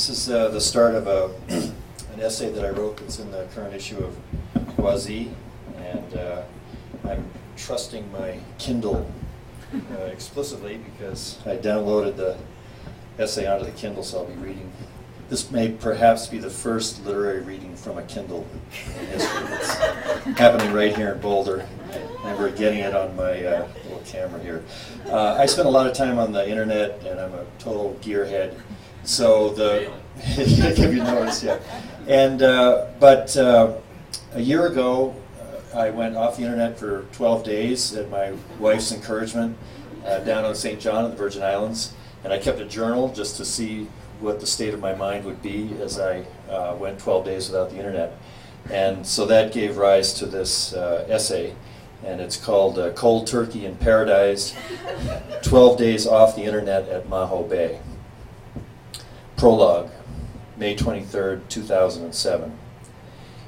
This is the start of an essay that I wrote that's in the current issue of Wazi, and I'm trusting my Kindle explicitly because I downloaded the essay onto the Kindle, so I'll be reading. This may perhaps be the first literary reading from a Kindle in history. It's happening right here in Boulder, and we're getting it on my little camera here. I spend a lot of time on the internet, and I'm a total gearhead. So if you notice, yeah. And but a year ago, I went off the internet for 12 days at my wife's encouragement down on St. John in the Virgin Islands, and I kept a journal just to see what the state of my mind would be as I went 12 days without the internet. And so that gave rise to this essay, and it's called Cold Turkey in Paradise, 12 Days Off the Internet at Maho Bay. Prologue, May 23rd, 2007.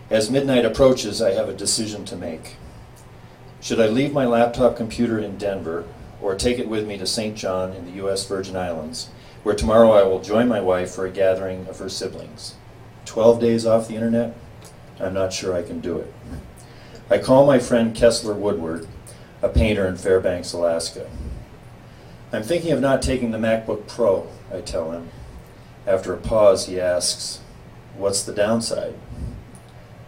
As midnight approaches, I have a decision to make. Should I leave my laptop computer in Denver or take it with me to St. John in the U.S. Virgin Islands, where tomorrow I will join my wife for a gathering of her siblings? 12 days off the internet? I'm not sure I can do it. I call my friend Kessler Woodward, a painter in Fairbanks, Alaska. I'm thinking of not taking the MacBook Pro, I tell him. After a pause, he asks, what's the downside?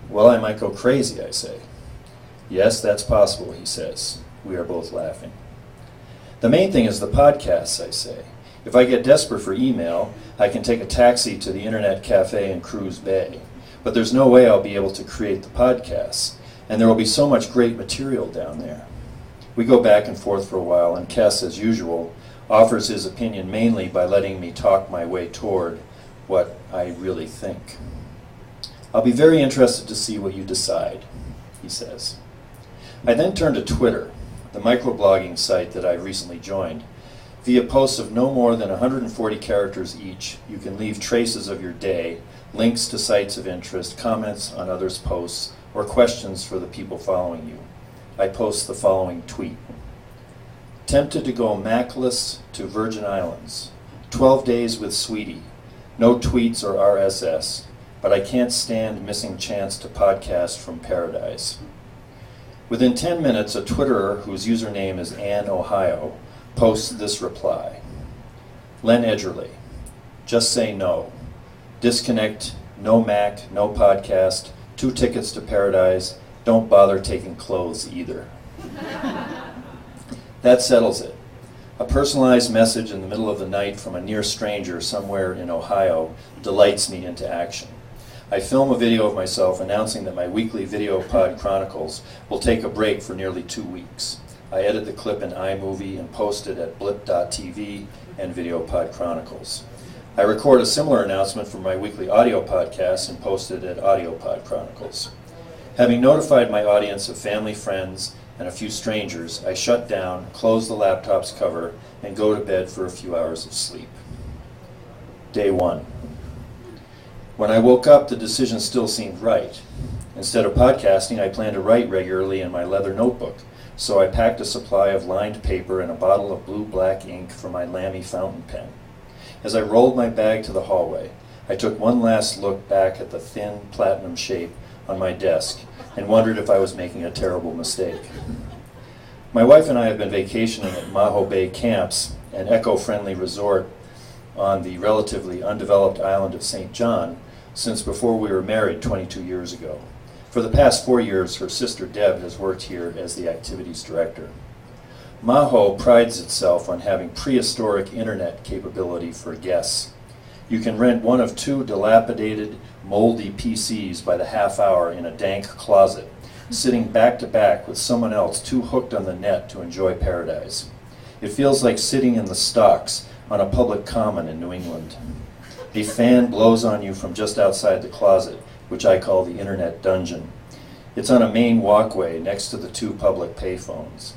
Well, I might go crazy, I say. Yes, that's possible, he says. We are both laughing. The main thing is the podcasts, I say. If I get desperate for email, I can take a taxi to the Internet Cafe in Cruz Bay. But there's no way I'll be able to create the podcasts, and there will be so much great material down there. We go back and forth for a while, and Kess, as usual, offers his opinion mainly by letting me talk my way toward what I really think. I'll be very interested to see what you decide, he says. I then turn to Twitter, the microblogging site that I recently joined. Via posts of no more than 140 characters each, you can leave traces of your day, links to sites of interest, comments on others' posts, or questions for the people following you. I post the following tweet. Tempted to go Macless to Virgin Islands. 12 days with Sweetie. No tweets or RSS, but I can't stand missing chance to podcast from paradise. Within 10 minutes, a Twitterer whose username is Ann Ohio posts this reply. Len Edgerly, just say no. Disconnect, no Mac, no podcast, 2 tickets to paradise, don't bother taking clothes either. That settles it. A personalized message in the middle of the night from a near stranger somewhere in Ohio delights me into action. I film a video of myself announcing that my weekly Video Pod Chronicles will take a break for nearly 2 weeks. I edit the clip in iMovie and post it at blip.tv and Video Pod Chronicles. I record a similar announcement for my weekly audio podcast and post it at Audio Pod Chronicles. Having notified my audience of family, friends, and a few strangers, I shut down, close the laptop's cover, and go to bed for a few hours of sleep. Day 1. When I woke up, the decision still seemed right. Instead of podcasting, I planned to write regularly in my leather notebook, so I packed a supply of lined paper and a bottle of blue-black ink for my Lamy fountain pen. As I rolled my bag to the hallway, I took one last look back at the thin platinum shape on my desk and wondered if I was making a terrible mistake. My wife and I have been vacationing at Maho Bay Camps, an eco-friendly resort on the relatively undeveloped island of St. John, since before we were married 22 years ago. For the past 4 years, her sister Deb has worked here as the activities director. Maho prides itself on having prehistoric internet capability for guests. You can rent one of 2 dilapidated, moldy PCs by the half hour in a dank closet, sitting back to back with someone else too hooked on the net to enjoy paradise. It feels like sitting in the stocks on a public common in New England. A fan blows on you from just outside the closet, which I call the internet dungeon. It's on a main walkway next to the 2 public payphones.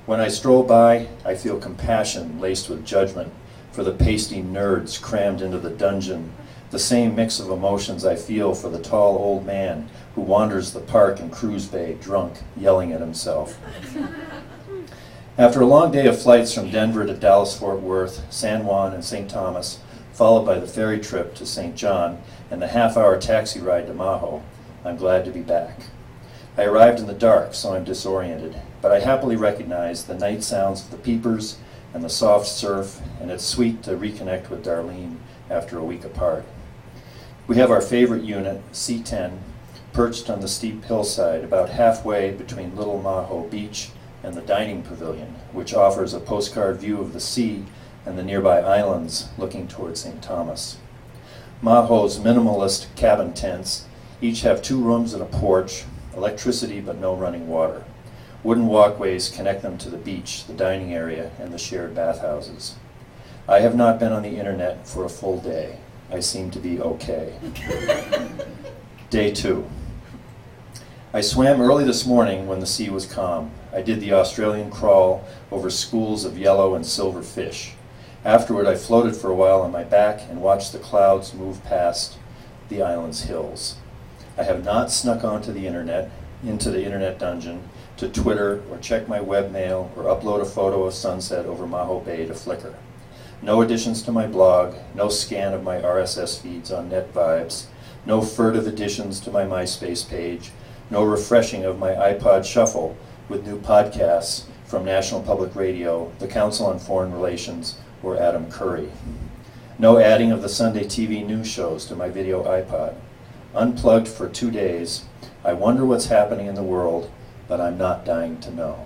When I stroll by, I feel compassion laced with judgment for the pasty nerds crammed into the dungeon, the same mix of emotions I feel for the tall old man who wanders the park in Cruz Bay drunk, yelling at himself. After a long day of flights from Denver to Dallas-Fort Worth, San Juan, and St. Thomas, followed by the ferry trip to St. John and the half-hour taxi ride to Maho, I'm glad to be back. I arrived in the dark, so I'm disoriented, but I happily recognize the night sounds of the peepers and the soft surf, and it's sweet to reconnect with Darlene after a week apart. We have our favorite unit, C10, perched on the steep hillside about halfway between Little Maho Beach and the dining pavilion, which offers a postcard view of the sea and the nearby islands looking toward St. Thomas. Maho's minimalist cabin tents each have 2 rooms and a porch, electricity but no running water. Wooden walkways connect them to the beach, the dining area, and the shared bathhouses. I have not been on the internet for a full day. I seem to be okay. Day 2. I swam early this morning when the sea was calm. I did the Australian crawl over schools of yellow and silver fish. Afterward, I floated for a while on my back and watched the clouds move past the island's hills. I have not snuck onto the internet, into the internet dungeon, to Twitter or check my webmail or upload a photo of sunset over Maho Bay to Flickr. No additions to my blog, no scan of my RSS feeds on NetVibes, no furtive additions to my MySpace page, no refreshing of my iPod Shuffle with new podcasts from National Public Radio, the Council on Foreign Relations, or Adam Curry. No adding of the Sunday TV news shows to my video iPod. Unplugged for 2 days, I wonder what's happening in the world, but I'm not dying to know.